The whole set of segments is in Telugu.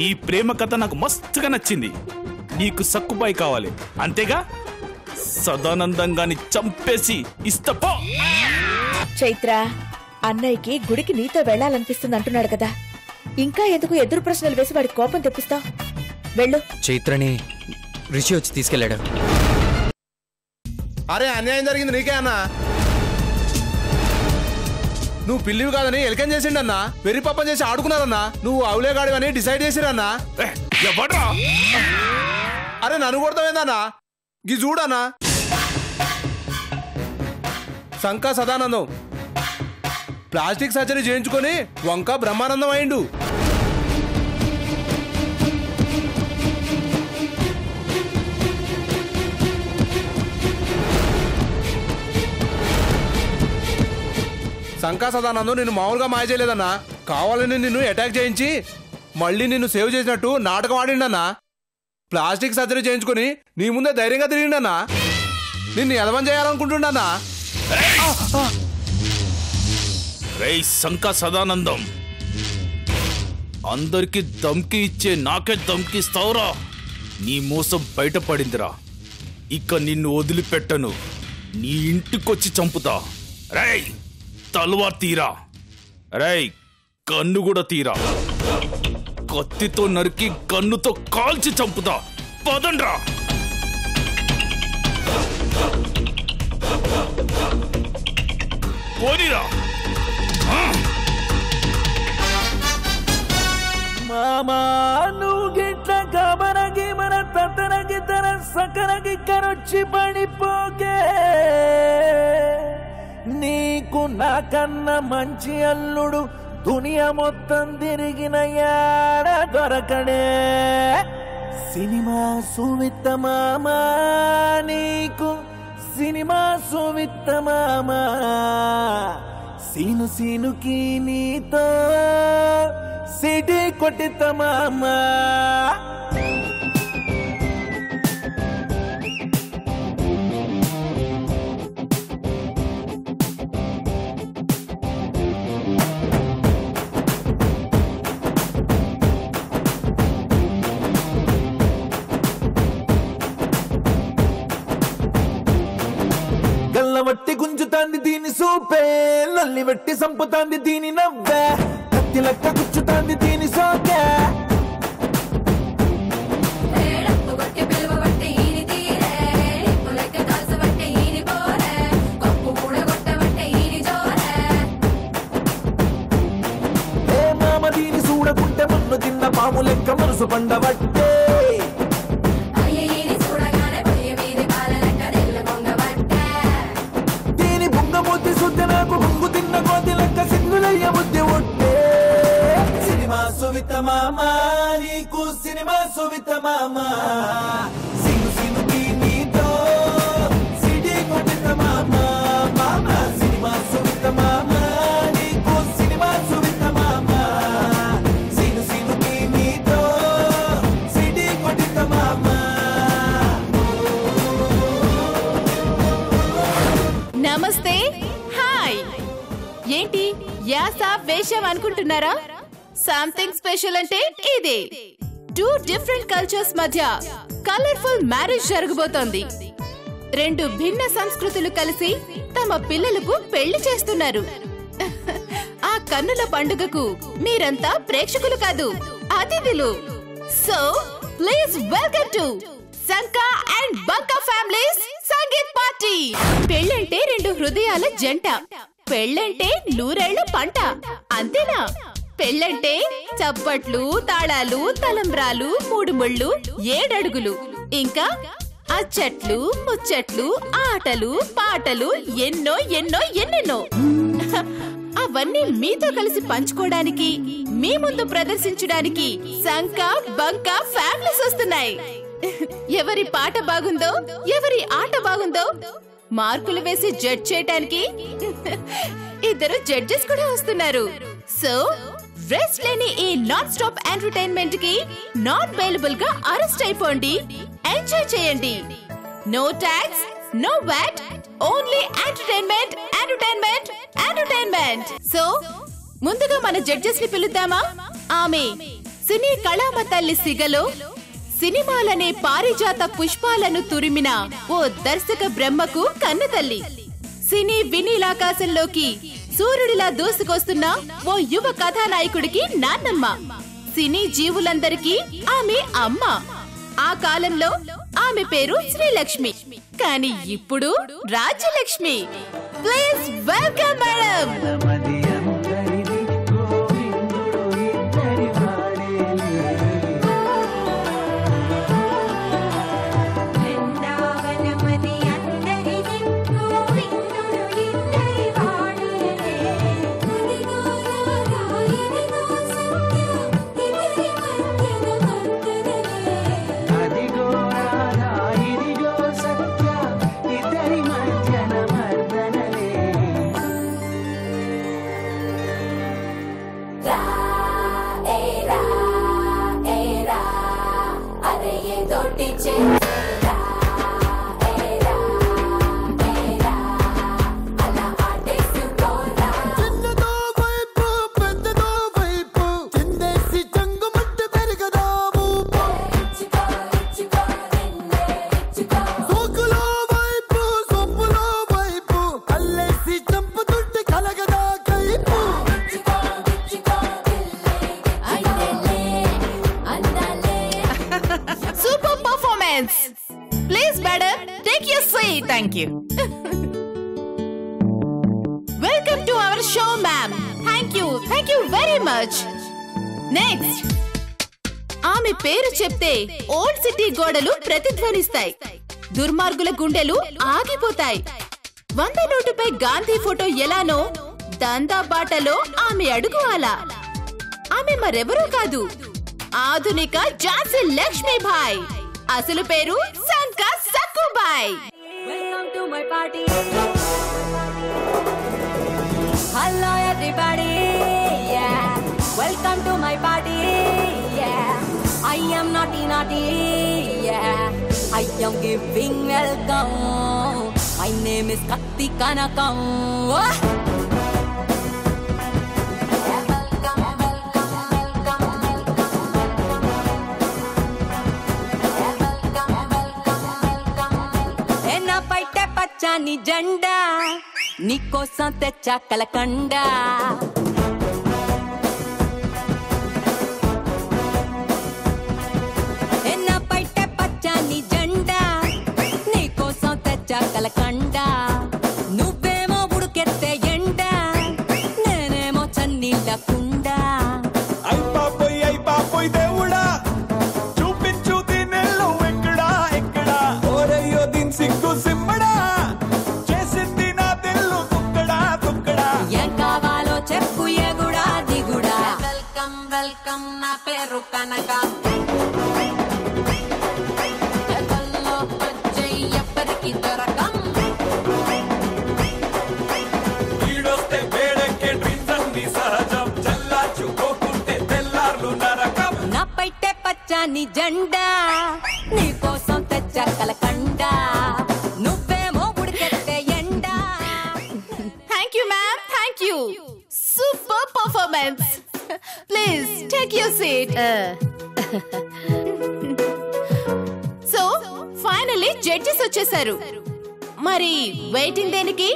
నీ ప్రేమ కథ నాకు మస్తుగా నచ్చింది. నీకు సక్కుబాయి కావాలి అంతేగా? సదానందంగాని చంపేసి ఇస్తపో. చైత్ర, అన్నయ్యకి గుడికి నీతో వెళ్లాలనిపిస్తుంది అంటున్నాడు కదా, ఇంకా ఎందుకు ఎదురు ప్రశ్నలు వేసి వాడి కోపం తెప్పిస్తావు? వెళ్ళు. చైత్రని రిషి వచ్చి తీసుకెళ్లాడు. అరే అన్యాయం జరిగింది నీకే అన్నా. నువ్వు పిల్లివి కాదని ఎలకం చేసిండన్నా, పెరి పప్ప చేసి ఆడుకున్నారన్నా. నువ్వు అవులేగాడివని డిసైడ్ చేసిరన్నా. అరే నన్ను కొడతావేందన్నా? గి చూడన్నా, శంకా సదానందం ప్లాస్టిక్ సర్జరీ చేయించుకొని వంక బ్రహ్మానందం అయిండు. శంకా సదానందం నిన్ను మామూలుగా మాయ చేయలేదన్నా, కావాలని నిన్ను అటాక్ చేయించి మళ్ళీ నిన్ను సేవ్ చేసినట్టు నాటకం ఆడిండన్నా. ప్లాస్టిక్ సర్జరీ చేయించుకొని నీ ముందే ధైర్యంగా తిరిగిండన్నా. నిన్ను ఎదవం చేయాలనుకుంటుండన్నా. రేయ్ శంకా సదానందం, అందరికి దమ్కి ఇచ్చే నాకే దమ్కిస్తావురా? నీ మోసం బయటపడిందిరా. ఇక నిన్ను వదిలిపెట్టను, నీ ఇంటికొచ్చి చంపుతా. రేయ్ తల్వార్ తీరా, రేయ్ కన్ను కూడా తీరా. కత్తితో నరికి కన్నుతో కాల్చి చంపుతా. పదండ్రా. పోనీరా. మామా నువ్వు గిట్ల గమనగి మన తతనగి తన సకనగి కరొచ్చి పడిపోకే. నీకు నాకన్నా మంచి అల్లుడు దునియా మొత్తం తిరిగిన యాడ దొరకడే. సినిమా సువిత్త మామా, నీకు సినిమా సువిత్త మామా. సీను సీనుకి నీతో సిటీ కొట్టిత మామా. గల్లవట్టి గుంజుతాంది దీని సూపే, లల్లి వెట్టి సంపుతాంది దీని నవ్వే, కత్తి లెక్క గుచ్చుతాంది దీని సోకే. ఏ మామ దీని చూడకుంటే మన్ను తిన్న పాము లెక్క మనసు పండబట్టే. సినిమా సువిత మామా, నీకు సినిమా సువిత మామా. సిను సినుకి నీతో సిటీ కొట్టిత మామా. మామా సినిమా సువిత మామా, నీకు సినిమా సువిత మామా. సిను సినుకి నీతో సిటీ కొట్టిత మామా. నమస్తే, హాయ్. ఏంటి యాస వేషం అనుకుంటున్నారా? సంథింగ్ స్పెషల్ అంటే ఇదే. 2 డిఫరెంట్ కల్చర్స్ మధ్య కలర్ఫుల్ మ్యారేజ్ జరగబోతోంది. 2 భిన్న సంస్కృతులు కలిసి తమ పిల్లలకు పెళ్లి చేస్తున్నారు. ఆ కన్నుల పండుగకు మీరంతా ప్రేక్షకులు కాదు, అతిథులు. So please welcome to Shanka and Banka families sangeet party. పెళ్ళంటే 2 హృదయాల జంట, పెళ్ళంటే 100 ఏళ్ల పంట, అంతేనా? పెళ్ళంటే చప్పట్లు, తాళాలు, తలంబ్రాలు, 3 ముళ్ళు, 7 అడుగులు, ఇంకా అచ్చట్లు, ముచ్చట్లు, ఆటలు, పాటలు, ఎన్నో ఎన్నో ఎన్నెన్నో. అవన్నీ మీతో కలిసి పంచుకోవడానికి, మీ ముందు ప్రదర్శించడానికి శంకా బంకా ఫ్యామిలీస్ వస్తున్నాయి. ఎవరి పాట బాగుందో, ఎవరి ఆట బాగుందో మార్కులు వేసి జడ్జ్ చేయడానికి 2 జడ్జెస్ కూడా వస్తున్నారు. సో రెస్ట్ లేని ఈ నాన్ స్టాప్ ఎంటర్టైన్మెంట్ కి నాన్ అవైలబుల్ గా అరెస్ట్ అయిపోండి, ఎంజాయ్ చేయండి. No tax, no VAT, only entertainment, entertainment, entertainment. So ముందుగా మన జడ్జెస్ ని పిలుద్దామా? ఆమె సినీ కళామ తల్లి సిగలో సినిమాలనే పారిజాత పుష్పాలను తురిమిన ఓ దర్శక బ్రహ్మకు కన్నతల్లి. సినీ వినీలాకాశంలోకి సూర్యుడిలా దూసుకొస్తున్న ఓ యువ కథానాయకుడికి నాన్నమ్మ. సినీ జీవులందరికీ ఆమె అమ్మ. ఆ కాలంలో ఆమె పేరు శ్రీలక్ష్మి, కానీ ఇప్పుడు Rajyalakshmi. Please welcome madam. Please, madam, take your seat. Thank you. Welcome to our show, ma'am. Thank you very much. Next. ఆమె పేరు చెప్తే ఓల్డ్ సిటీ గోడలు ప్రతిధ్వనిస్తాయి, దుర్మార్గుల గుండెలు ఆగిపోతాయి. 100 నోటుపై గాంధీ ఫోటో ఎలానో దందా బాటలో ఆమె అడుగు అలా. ఆమె మరెవరూ కాదు, ఆధునిక ఝాన్సీ లక్ష్మీబాయి. అసలు పేరు Sanka Sakkubai. Welcome to my party. Hello everybody. Yeah. Welcome to my party. Yeah. I am naughty. Yeah. I am giving welcome. My name is Katti Kanakam. పచ్చని జెండా నీకోసం తెచ్చా కలకండ. ఎన్న పైట పచ్చని జెండా నీకోసం తెచ్చా కలకండ. నువ్వేమో ఉడుకెత్తే ఎండ, నేనేమో చన్నీళ్ళ కుండ. అయిపోయి దేవుడా చూపించు దీనెల్లు ఎక్కడా ఎక్కడా. ఓరయ్యో దీని సిగ్గు సిమ్మడా, చేసింది నా తెల్లు తుక్కడా తుక్కడా. ఏం కావాలో చెప్పు ఎగుడా దిగుడా. వెల్కమ్ వెల్కమ్ నా పేరు కనక. ఎవ్వరికి దొరకం. ఈడొస్తే వేడెక్కే డ్రీమ్స్ అన్ని సహజం, చల్లార్చుకోకుంటే తెల్లార్లు నరకం. నా పైటే పచ్చని జెండా నీకోసం తెచ్చా కలకండ. నువ్వేమో ఉడికెత్తే ఎండ. Thank you ma'am, thank you. Super performance. Please take your seat. So finally judges వచ్చేసారు. మరి వెయిటింగ్ దేనికి?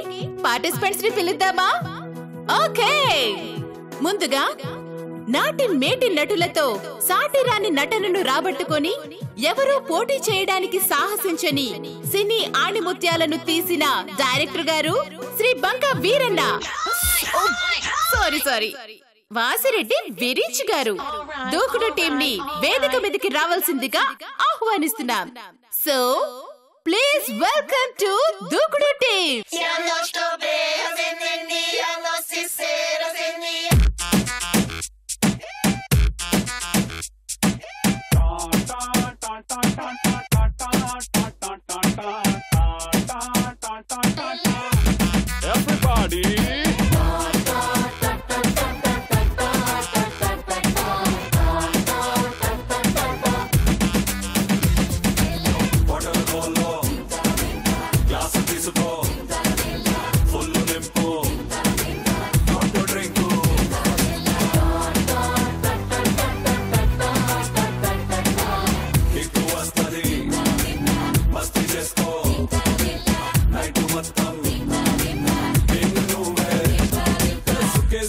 పార్టిసిపెంట్స్ ని పిలుద్దామా? ఓకే. ముందుగా నాటి మేటి నటులతో సాటిరాని నటనను రాబట్టుకొని ఎవరూ పోటీ చేయడానికి సాహసించని సినీ ఆణిముత్యాలను తీసిన డైరెక్టర్ గారు శ్రీ బంకా వీరన్న. సారీ వాసిరెడ్డి విరీచ్ గారు దూకుడు టీం ని వేదిక మీదకి రావాల్సిందిగా ఆహ్వానిస్తున్నాం. సో ప్లీజ్ వెల్కమ్ టు దూకుడు టీం. Everybody.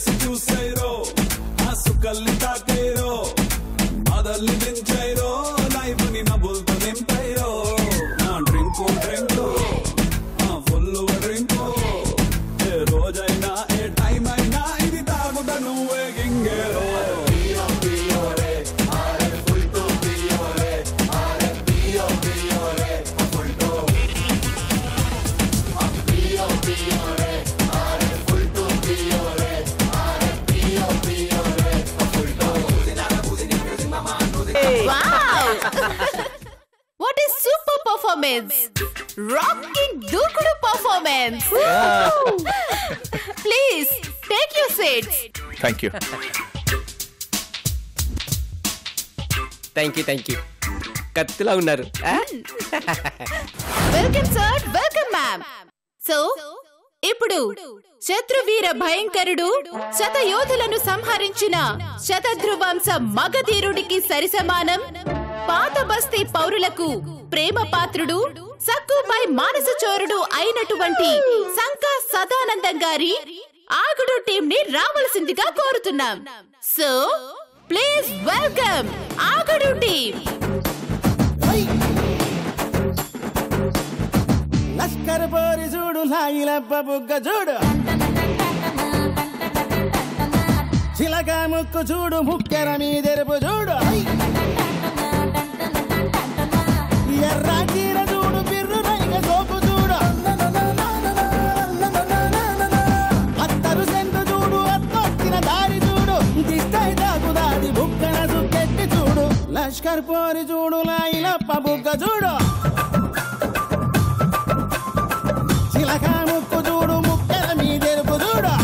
చేసి చూసేరో ఆ సుకల్ని తాకేరో అదల్ని దించేరో లైఫ్ ని నవ్వులతో నింపేరో నా డ్రింకు ఆ ఫుల్ డ్రింకు ఏ రోజైనా ఏ టైం అయినా ఇది తాగుతా నువ్వే గింగేరో Wow! What is super performance? Rocking Dukudu performance! Please, take your seats. Thank you. Thank you కత్తిలా ఉన్నారు. Welcome sir, welcome ma'am. So, ఇప్పుడు శత్రువీర భయంకరుడు శతయోధులను సంహరించిన శతధ్రువంశ మగధీరుడికి సరిసమానం పాత బస్తీ పౌరులకు ప్రేమ పాత్రుడు సక్కుబాయ్ మానస చోరుడు అయినటువంటి సంకా సదానందం గారి ఆగుడు టీం ని రావాల్సిందిగా కోరుతున్నాం. So please welcome Aagudu team. లష్కర్ పోరి చూడు లాయిలప్ప బుగ్గ చూడు చిలక ముక్కు చూడు ముక్కెర మీదెరుపు చూడు ఎర్ర చీర చూడు బిర్రు రైగ సోపు చూడు అత్తరు సెంటు చూడు అత్తొచ్చిన దారి చూడు దిష్టై దాగుదాది బుక్కన సుక్కెట్టి చూడు లష్కర్ పోరి చూడు లాయిలప్ప బుగ్గ చూడు చిలక ముక్కు చూడు ముక్కెర మీదెరుపు చూడు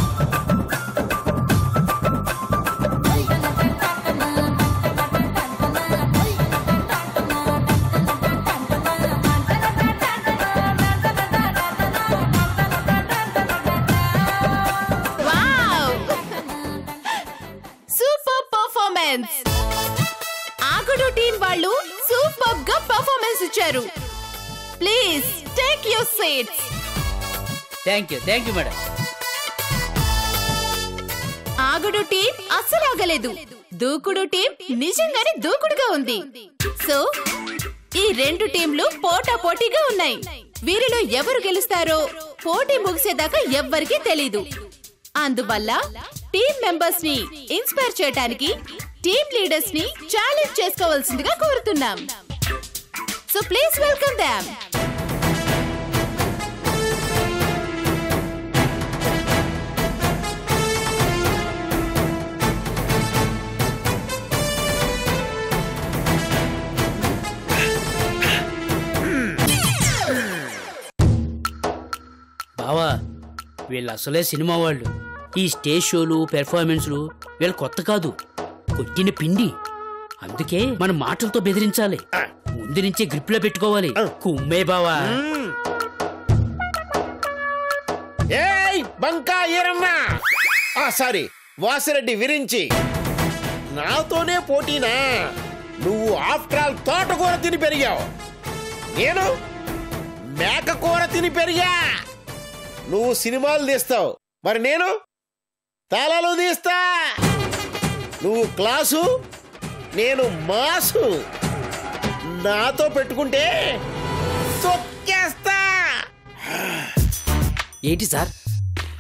సూపర్ పర్ఫార్మెన్స్. ఆగుడు టీం వాళ్ళు సూపర్ గా పర్ఫార్మెన్స్ ఇచ్చారు. Please take your seats. Thank you madam. Aagudu team అస్సలు ఆగలేదు. దూకుడు టీం నిజంగానే దూకుడుగా ఉంది. సో ఈ రెండు టీంలు పోటాపోటీగా ఉన్నాయి. వీరిలో ఎవరు గెలుస్తారో పోటీ ముగిసేదాకా ఎవ్వరికీ తెలీదు. అందువల్ల టీం మెంబర్స్ ని ఇన్స్పైర్ చేయడానికి టీం లీడర్స్ ని ఛాలెంజ్ చేసుకోవాల్సిందిగా కోరుతున్నాం. So please welcome them. బావా వీళ్ళు అసలే సినిమా వాళ్ళు. ఈ స్టేజ్ షోలు పెర్ఫార్మెన్స్లు వీళ్ళు కొత్త కాదు, కొట్టిన పిండి. అందుకే మన మాటలతో బెదిరించాలి, ముందు నుంచే గ్రిప్ లో పెట్టుకోవాలి. కుమ్మే బావా. ఏయ్ బంకా ఈరన్నా, సారీ వాసిరెడ్డి విరించి, నాతోనే పోటీనా? నువ్వు ఆఫ్టర్ ఆల్ తోటకూర తిని పెరిగావు, నేను మేకకూర తిని పెరిగా. నువ్వు సినిమాలు తీస్తావు, మరి నేను తాళాలు తీస్తా. నువ్వు క్లాసు, నేను మాసు. నాతో పెట్టుకుంటే తొక్కేస్తా. ఏంటి సార్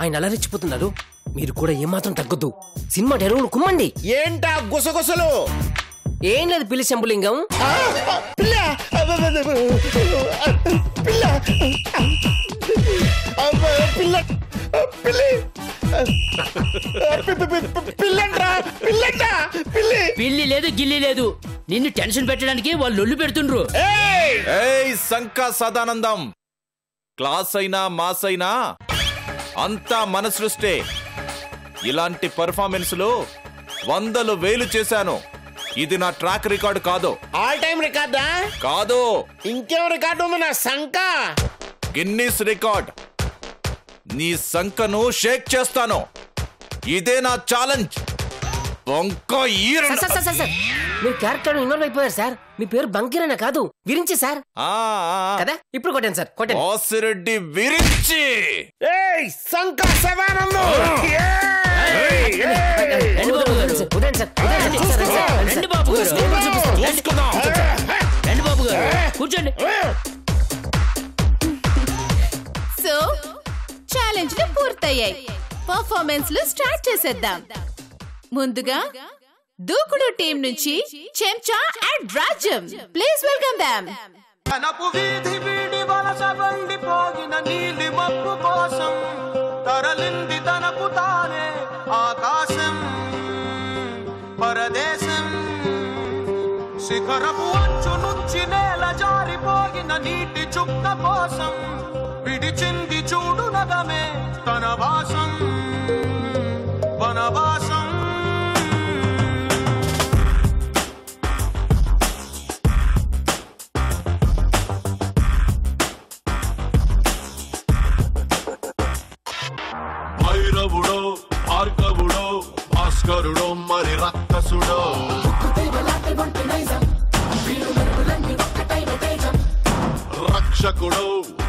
ఆయన అలా రెచ్చిపోతున్నారు? మీరు కూడా ఏమాత్రం తగ్గొద్దు. సినిమా డైలాగులు కుమ్మండి. ఏంటా గుసగుసలు? ఏం లేదు పిల్లి శంభులింగం. పిల్లి లేదు గిల్లి లేదు, నిన్ను టెన్షన్ పెట్టడానికి వాళ్ళు లొల్లు పెడుతుండ్రు. ఏయ్ సంకా సదానందం, క్లాస్ అయినా మాస్ అయినా అంతా మన సృష్టే. ఇలాంటి పర్ఫార్మెన్స్ లో 100,000 చేశాను. ఇది నా ట్రాక్ రికార్డు కాదు. ఆల్ టైమ్ రికార్డా? కాదు. ఇంకేం రికార్డు ఉంది నా సంక? Guinness record. నీ సంకను షేక్ చేస్తాను. ఇదే నా ఛాలెంజ్. మీరు క్యారెక్టర్ ఇన్వాల్వ్ అయిపోయారు సార్. మీ పేరు బంకిరన్న కాదు, విరించి సార్. కదా ఇప్పుడు కొట్టాను సార్, కొట్టాను. వాసిరెడ్డి విరించి. ఏయ్ సంక సదానందం, రండి బాబు గారు రండి బాబు గారు కూర్చోండి. సో ఛాలెంజ్ లు పూర్తయ్యాయి. పర్ఫార్మెన్స్ లు స్టార్ట్ చేసేద్దాం. ముందుగా దూకుడు టీం నుంచి చెంచా అండ్ రాజ్యం. Please welcome them. తనపు వీధి వీడి వలస వండిపోగిన నీలి మబ్బు కోసం తరలింది తనకు తానే ఆకాశం పరదేశం. శిఖరపు అంచు నుంచి నేల జారిపోగిన నీటి చుక్క కోసం విడిచింది చూడు నగమే తన వాసం వనవాసం. భైరవుడో భార్గవుడో భాస్కరుడో మరి రక్కసుడో రక్షకుడో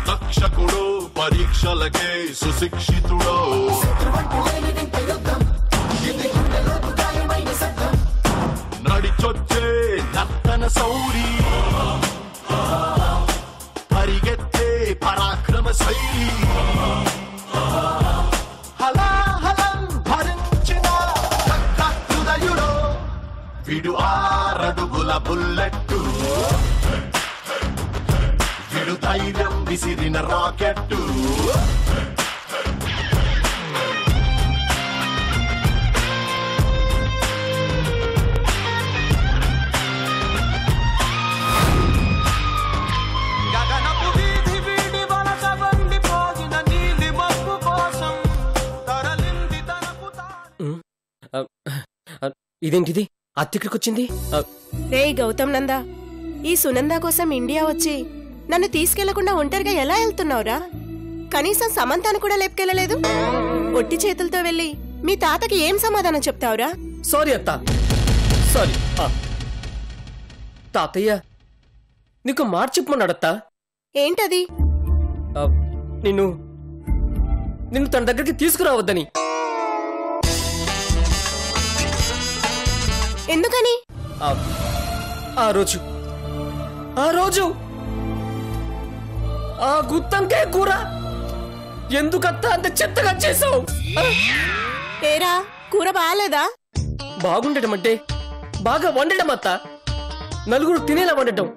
దక్షకుడో పరీక్షలకే సుశిక్షితుడో నడిచొచ్చే నర్తన సౌరి పరిగెత్తే పరాక్రమ శైలి హలాహలం భరించిన హృదయుడో విడు 6 అడుగుల బుల్లెట్టు విడు ధైర్యం విసిరిన రాకెట్టు. గగనపు వీధి వీడి వలస వండిపోగిన నీలి మబ్బు కోసం తరలింది తనకు ఇదేంటిది అత్తిక్కడికొచ్చింది? రే గౌతమ్ నందా, ఈ సునంద కోసం ఇండియా వచ్చి నన్ను తీసుకెళ్లకుండా ఒంటరిగా ఎలా వెళ్తున్నావురా? కనీసం సమంతాను కూడా లేపుకెళ్ళలేదు. ఒట్టి చేతులతో వెళ్ళి మీ తాతకి ఏం సమాధానం చెప్తావురా? సారీ అత్త, సారీ. తాతయ్య నీకు మాట చెప్పమన్నాడత్తా. ఏంటది? నిన్ను తన దగ్గరికి తీసుకురావద్దని. ఎందుకని? ఆ రోజు ఆ గుత్తంకాయ కూర ఎందుకత్తా అంత చెత్తగా చేసావు? ఏరా కూర బాగాలేదా? బాగుండటం అంటే బాగా వండటం అత్త. నలుగురు తినేలా వండటం,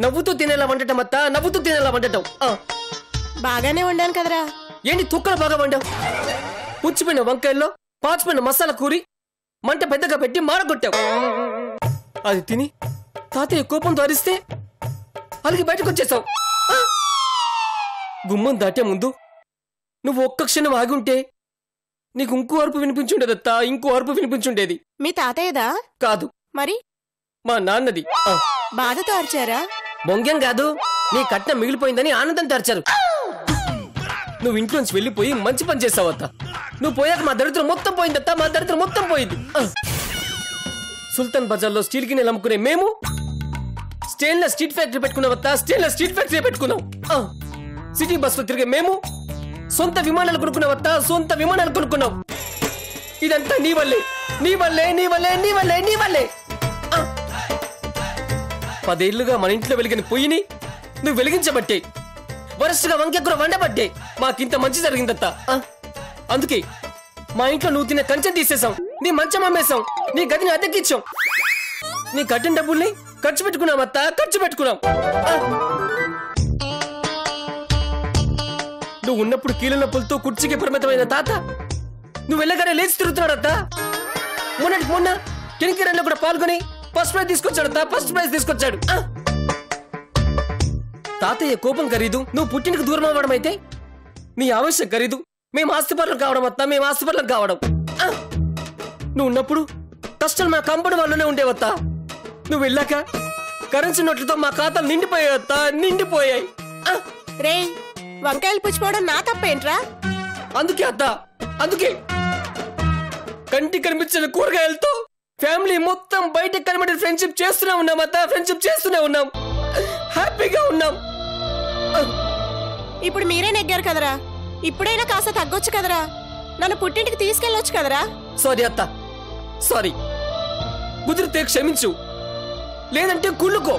నవ్వుతూ తినేలా వండటం అత్త, నవ్వుతూ తినేలా వండటం. బాగానే వండాను కదరా. ఏంటి తుక్కలు బాగా వండావు? పుచ్చిపోయిన వంకాయల్లో పాచిపోయిన మసాలా కూరి మంట పెద్దగా పెట్టి మారగొట్టావు. అది తిని తాతయ్య కోపంతో అరిస్తే అలిగి బయటకు వచ్చేసావు. గుమ్మం దాటే ముందు నువ్వు ఒక్క క్షణం ఆగి ఉంటే నీకు ఇంకో అరుపు వినిపించుండేదత్తా, ఇంకో అరుపు వినిపించుండేది. మీ తాతయ్యదా? కాదు. మరి మా నాన్నది. బాధతో అరిచారా? బొంగం కాదు, నీ కట్నం మిగిలిపోయిందని ఆనందం తెరచారు. నువ్వు ఇంట్లోంచి వెళ్ళిపోయి మంచి పని చేసావత్తా. నువ్వు పోయాక మా దరిద్రం మొత్తం పోయిందత్తా, మా దరిద్రం మొత్తం పోయింది. సుల్తాన్ బజార్లో స్టీల్ గిన్నెలు అమ్ముకునే మేము స్టెయిన్లెస్ స్ట్రీట్ ఫ్యాక్టరీ పెట్టుకున్నావత్తా, స్టెయిన్లెస్ స్ట్రీట్ ఫ్యాక్టరీ పెట్టుకున్నావు. సిటీ బస్సులో తిరిగే మేము సొంత విమానాలు కొనుక్కున్నావత్తా, సొంత విమానాలు కొనుక్కున్నావు. ఇదంతా నీ వల్లే, నీ వల్లే, నీ వల్లే, నీ వల్లే, నీ వల్లే. 10 ఏళ్లుగా మన ఇంట్లో వెలిగిన పొయ్యిని నువ్వు వెలిగించబట్టే, వరస్టుగా వంకెక్కుర వండబట్టే మాకింత మంచి జరిగిందత్తా. అందుకే మా ఇంట్లో నువ్వు తినే కంచెం తీసేసాం, నీ మంచం అమ్మేశాం, నీ గదిని అద్దెకిచ్చాం, నీ కట్టిన డబ్బుల్ని ఖర్చు పెట్టుకున్నామత్తా, ఖర్చు పెట్టుకున్నాం. నువ్వు ఉన్నప్పుడు కీళ్ళ నొప్పులతో కుర్చీకి పరిమితమైన తాత నువ్వు వెళ్ళగానే లేచి తిరుగుతున్నాడత్తా. మొన్న కినికిరణలో కూడా పాల్గొని ఫస్ట్ ప్రైజ్ తీసుకొచ్చాడత్తా, ఫస్ట్ ప్రైజ్ తీసుకొచ్చాడు. తాతయ్య కోపం ఖరీదు నువ్వు పుట్టినకు దూరం అవ్వడం అయితే, నీ ఆవేశం ఖరీదు మేము ఆస్తిపరులం కావడం అత్తా, మేము ఆస్తిపరులం కావడం. నువ్వు ఉన్నప్పుడు కష్టాలు మా కంపెనీ వాళ్ళనే ఉండేవత్తా. నువ్వు వెళ్ళాక కరెన్సీ నోట్లతో మా ఖాతాలు నిండిపోయావత్తా, నిండిపోయాయి. రే వంకాయలు పుచ్చిపోవడం నా తప్పేంట్రా? అందుకే అత్తా, అందుకే కంటి కనిపించిన కూరగాయలతో ఫ్యామిలీ మొత్తం బయట కనబడి ఫ్రెండ్షిప్ చేస్తూనే ఉన్నాం అత్తా, ఫ్రెండ్షిప్ చేస్తూనే ఉన్నాం, హ్యాపీగా ఉన్నాం. ఇప్పుడు మీరే నెగ్గారు కదరా, ఇప్పుడైనా కాస్త తగ్గొచ్చు కదరా, నన్ను పుట్టింటికి తీసుకెళ్ళొచ్చు కదరా. సారీ అత్తా, సారీ. కుదిరితే క్షమించు, లేదంటే కుళ్ళుకో.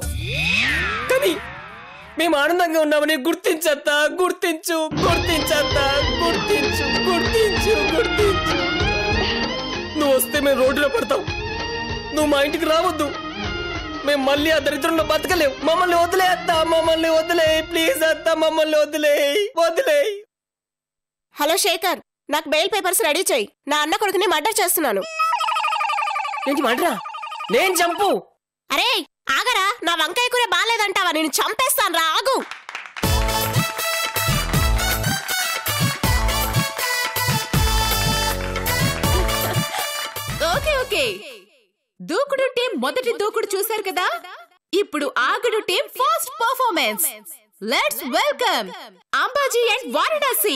కానీ మేము ఆనందంగా ఉన్నామని గుర్తించత్తా, గుర్తించు, గుర్తించత్తా, గుర్తించు, గుర్తించు, గుర్తించు. నువ్వు వస్తే మేము రోడ్డులో పడతాం. నువ్వు మా ఇంటికి రావద్దు. మేము మళ్ళీ ఆ దరిద్రంలో బతకలేవు. మమ్మల్ని వదిలే అత్తా, మమ్మల్ని వదిలే ప్లీజ్ అత్తా, మమ్మల్ని వదిలే వదిలే. హలో శేఖర్, నాకు బెయిల్ పేపర్స్ రెడీ చేయి. నా అన్న కొడుకుని మర్డర్ చేస్తున్నాను. ఏంటి మర్డరా? నేను చంపు. అరే ఆగరా, నా వంకాయ కూర బాగాలేదంటావా? నేను చంపేస్తాను రా, ఆగు. ఓకే ఓకే, దూకుడు టీం మొదటి దూకుడు చూశారు కదా. ఇప్పుడు Aagudu team first performance. Let's welcome Ambaji and Varanasi.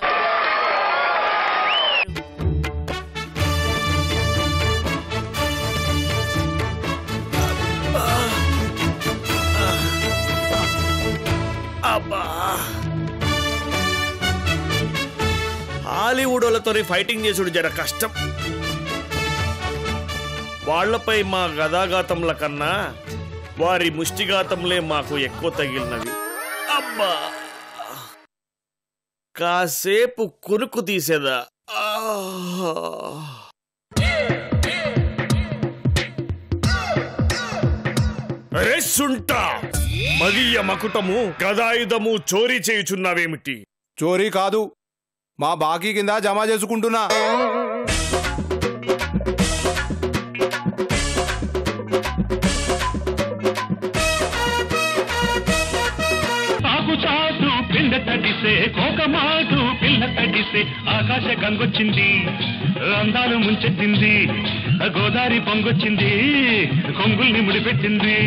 Hollywood వాళ్ళతో ఫైటింగ్ చేసుడు జర కష్టం. వాళ్లపై మా గదాఘాతంల కన్నా వారి ముష్టిఘాతంలే మాకు ఎక్కువ తగిలినవి. అబ్బా, కాసేపు కురుకు తీసేదా. రెస్సుంటా మదీయ మకుటము గదాయుధము చోరీ చేయుచున్నావేమిటి? చోరీ కాదు, మా బాకీ కింద జమ చేసుకుంటున్నా. ఆకుచాటు పిండ తడిసే, కోకమాటు పిల్ల తడిసే, ఆకాశ గంగొచ్చింది, అందాలు ముంచెత్తింది, గోదారి పొంగొచ్చింది, కొంగుల్ని ముడిపెట్టింది.